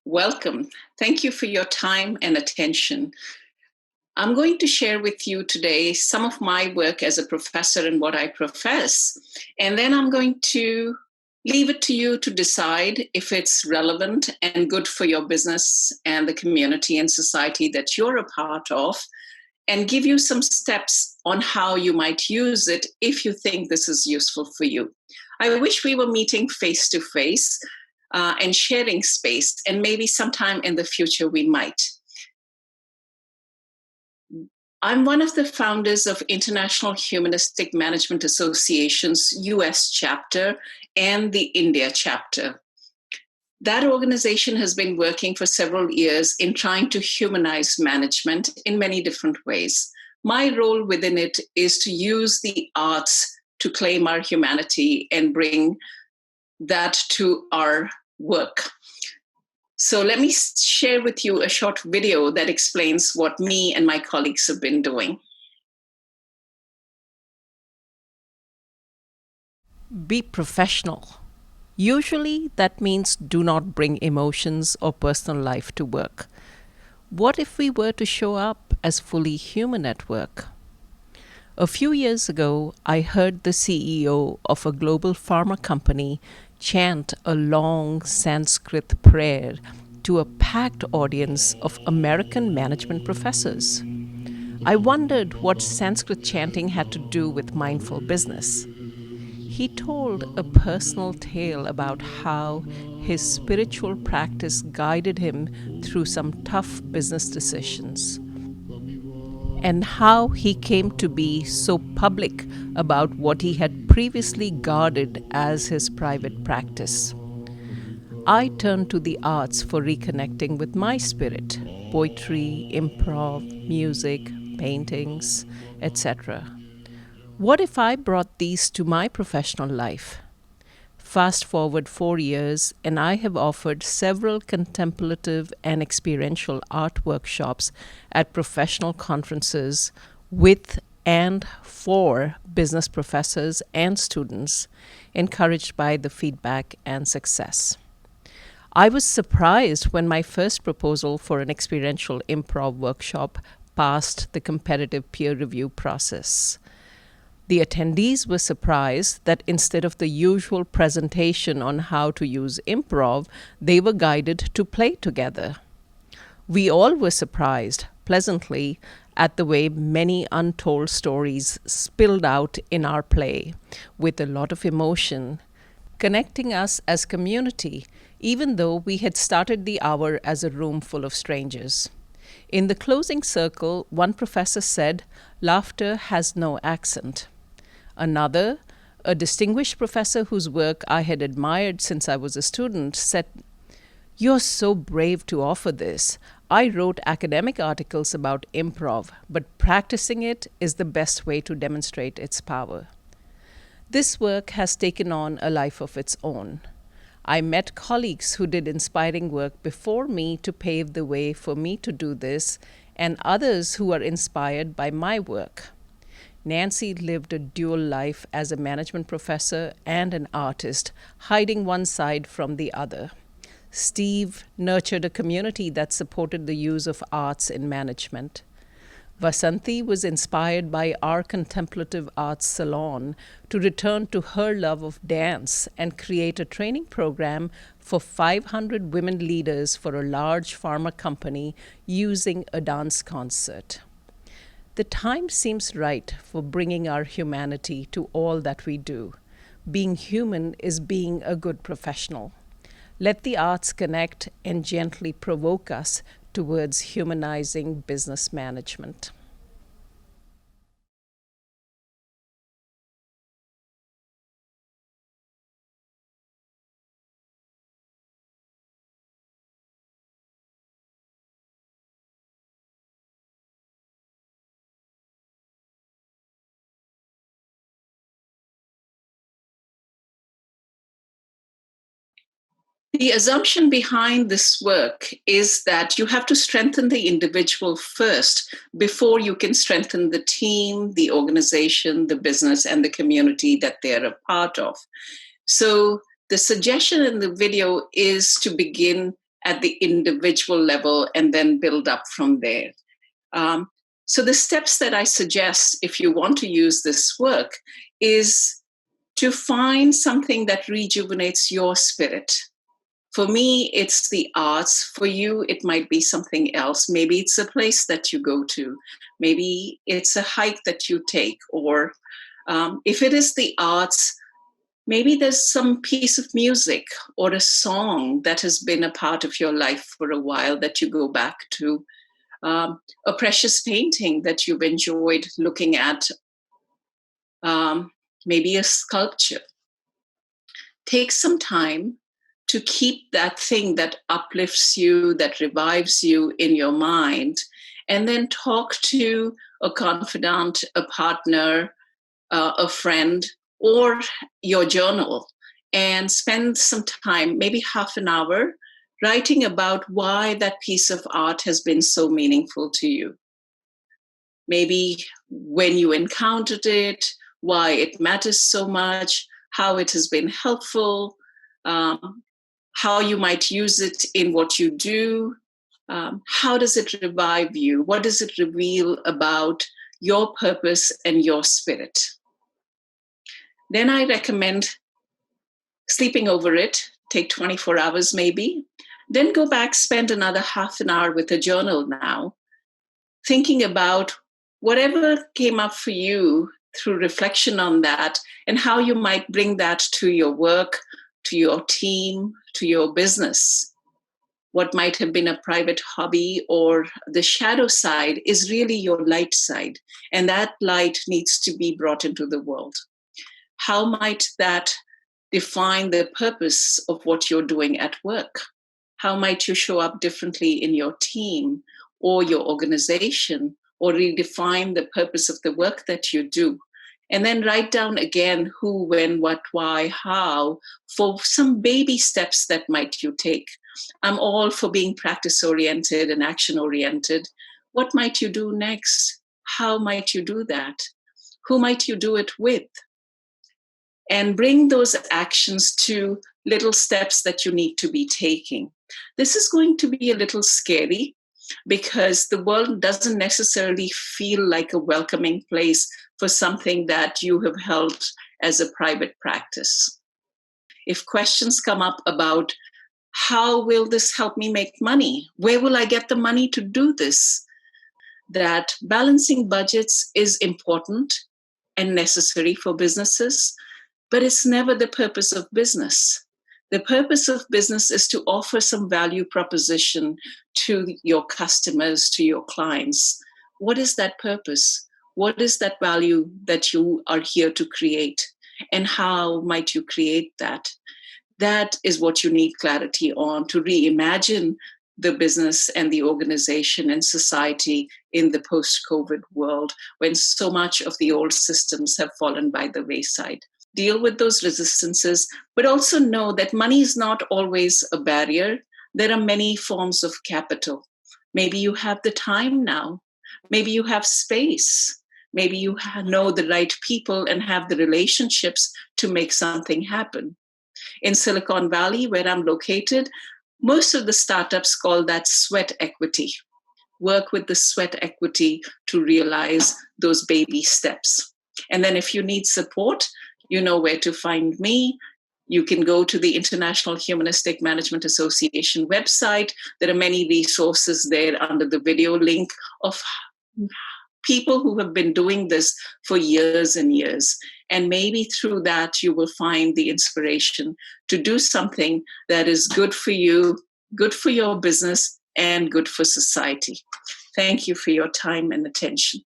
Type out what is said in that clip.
Welcome. Thank you for your time and attention. I'm going to share with you today some of my work as a professor and what I profess. And then I'm going to leave it to you to decide if it's relevant and good for your business and the community and society that you're a part of, and give you some steps on how you might use it if you think this is useful for you. I wish we were meeting face to face and sharing space, and maybe sometime in the future we might. I'm one of the founders of International Humanistic Management Association's US chapter and the India chapter. That organization has been working for several years in trying to humanize management in many different ways. My role within it is to use the arts to claim our humanity and bring that to our work. So let me share with you a short video that explains what me and my colleagues have been doing. Be professional. Usually that means do not bring emotions or personal life to work. What if we were to show up as fully human at work? A few years ago, I heard the CEO of a global pharma company chant a long Sanskrit prayer to a packed audience of American management professors. I wondered what Sanskrit chanting had to do with mindful business. He told a personal tale about how his spiritual practice guided him through some tough business decisions, and how he came to be so public about what he had previously guarded as his private practice. I turned to the arts for reconnecting with my spirit: poetry, improv, music, paintings, etc. What if I brought these to my professional life? Fast forward 4 years, and I have offered several contemplative and experiential art workshops at professional conferences with and for business professors and students, encouraged by the feedback and success. I was surprised when my first proposal for an experiential improv workshop passed the competitive peer review process. The attendees were surprised that instead of the usual presentation on how to use improv, they were guided to play together. We all were surprised, pleasantly, at the way many untold stories spilled out in our play, with a lot of emotion, connecting us as community, even though we had started the hour as a room full of strangers. In the closing circle, one professor said, "Laughter has no accent." Another, a distinguished professor whose work I had admired since I was a student, said, "You're so brave to offer this. I wrote academic articles about improv, but practicing it is the best way to demonstrate its power." This work has taken on a life of its own. I met colleagues who did inspiring work before me to pave the way for me to do this, and others who are inspired by my work. Nancy lived a dual life as a management professor and an artist, hiding one side from the other. Steve nurtured a community that supported the use of arts in management. Vasanthi was inspired by our contemplative arts salon to return to her love of dance and create a training program for 500 women leaders for a large pharma company using a dance concert. The time seems right for bringing our humanity to all that we do. Being human is being a good professional. Let the arts connect and gently provoke us towards humanizing business management. The assumption behind this work is that you have to strengthen the individual first before you can strengthen the team, the organization, the business, and the community that they're a part of. So the suggestion in the video is to begin at the individual level and then build up from there. So the steps that I suggest if you want to use this work is to find something that rejuvenates your spirit. For me, it's the arts. For you, it might be something else. Maybe it's a place that you go to. Maybe it's a hike that you take. Or if it is the arts, maybe there's some piece of music or a song that has been a part of your life for a while that you go back to. A precious painting that you've enjoyed looking at, maybe a sculpture. Take some time to keep that thing that uplifts you, that revives you in your mind, and then talk to a confidant, a partner, a friend, or your journal, and spend some time, maybe half an hour, writing about why that piece of art has been so meaningful to you. Maybe when you encountered it, why it matters so much, how it has been helpful, how you might use it in what you do. How does it revive you? What does it reveal about your purpose and your spirit? Then I recommend sleeping over it, take 24 hours maybe, then go back, spend another half an hour with a journal now, thinking about whatever came up for you through reflection on that and how you might bring that to your work, to your team, to your business. What might have been a private hobby or the shadow side is really your light side, and that light needs to be brought into the world. How might that define the purpose of what you're doing at work? How might you show up differently in your team or your organization, or redefine the purpose of the work that you do? And then write down again who, when, what, why, how, for some baby steps that might you take. I'm all for being practice-oriented and action-oriented. What might you do next? How might you do that? Who might you do it with? And bring those actions to little steps that you need to be taking. This is going to be a little scary because the world doesn't necessarily feel like a welcoming place for something that you have held as a private practice. If questions come up about how will this help me make money? Where will I get the money to do this? That balancing budgets is important and necessary for businesses, but it's never the purpose of business. The purpose of business is to offer some value proposition to your customers, to your clients. What is that purpose? What is that value that you are here to create? And how might you create that? That is what you need clarity on to reimagine the business and the organization and society in the post-COVID world when so much of the old systems have fallen by the wayside. Deal with those resistances, but also know that money is not always a barrier. There are many forms of capital. Maybe you have the time now. Maybe you have space. Maybe you know the right people and have the relationships to make something happen. In Silicon Valley, where I'm located, most of the startups call that sweat equity. Work with the sweat equity to realize those baby steps. And then if you need support, you know where to find me. You can go to the International Humanistic Management Association website. There are many resources there under the video link of people who have been doing this for years and years. And maybe through that, you will find the inspiration to do something that is good for you, good for your business, and good for society. Thank you for your time and attention.